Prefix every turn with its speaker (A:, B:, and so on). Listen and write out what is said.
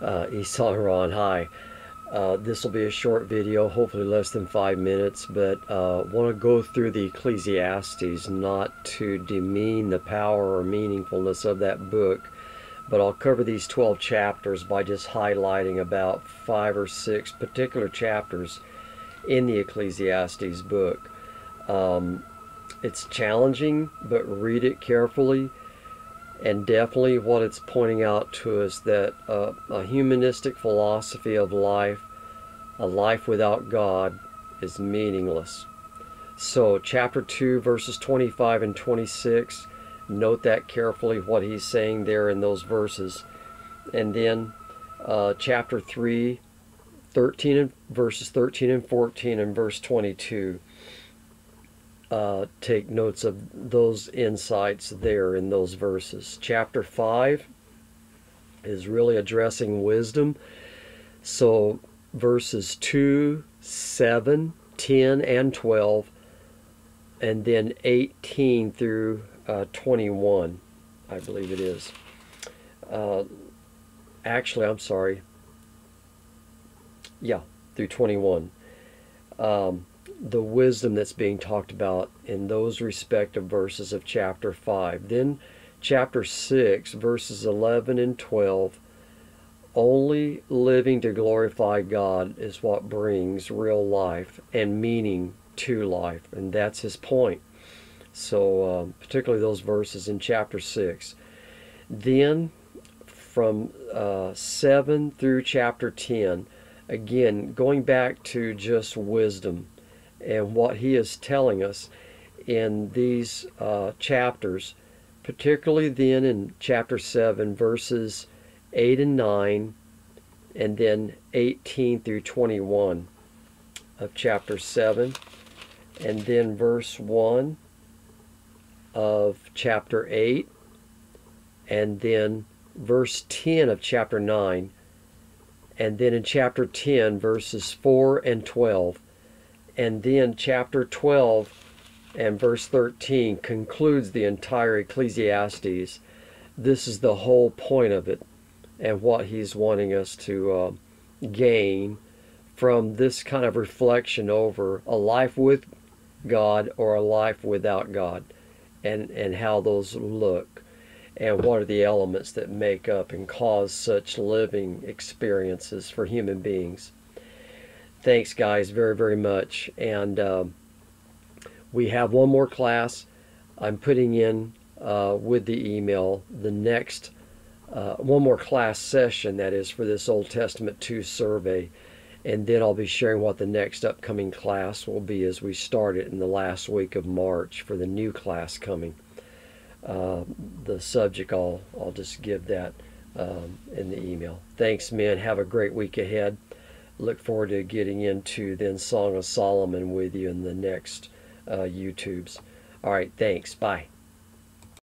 A: Esau and Ron, hi. This will be a short video, hopefully less than 5 minutes, but want to go through the Ecclesiastes, not to demean the power or meaningfulness of that book, but I'll cover these 12 chapters by just highlighting about 5 or 6 particular chapters in the Ecclesiastes book. It's challenging, but read it carefully. And definitely what it's pointing out to us that a humanistic philosophy of life, a life without God, is meaningless. So chapter 2 verses 25 and 26, note that carefully, what he's saying there in those verses. And then chapter 3, verses 13 and 14 and verse 22. Take notes of those insights there in those verses. Chapter 5 is really addressing wisdom. So verses 2, 7, 10, and 12, and then 18 through 21, I believe it is. Actually, I'm sorry. Yeah, through 21. The wisdom that's being talked about in those respective verses of chapter 5. Then chapter 6, verses 11 and 12, only living to glorify God is what brings real life and meaning to life, and that's his point. So particularly those verses in chapter 6. Then from 7 through chapter 10, again going back to just wisdom and what he is telling us in these chapters, particularly then in chapter 7, verses 8 and 9, and then 18 through 21 of chapter 7, and then verse 1 of chapter 8, and then verse 10 of chapter 9, and then in chapter 10, verses 4 and 12. And then chapter 12 and verse 13 concludes the entire Ecclesiastes. This is the whole point of it, and what he's wanting us to gain from this kind of reflection over a life with God or a life without God, and how those look, and what are the elements that make up and cause such living experiences for human beings. Thanks, guys, very, very much. And we have one more class. I'm putting in with the email the next one more class session, that is, for this Old Testament 2 survey. And then I'll be sharing what the next upcoming class will be as we start it in the last week of March for the new class coming. The subject, I'll just give that in the email. Thanks, men. Have a great week ahead. Look forward to getting into then Song of Solomon with you in the next YouTubes. All right, thanks. Bye.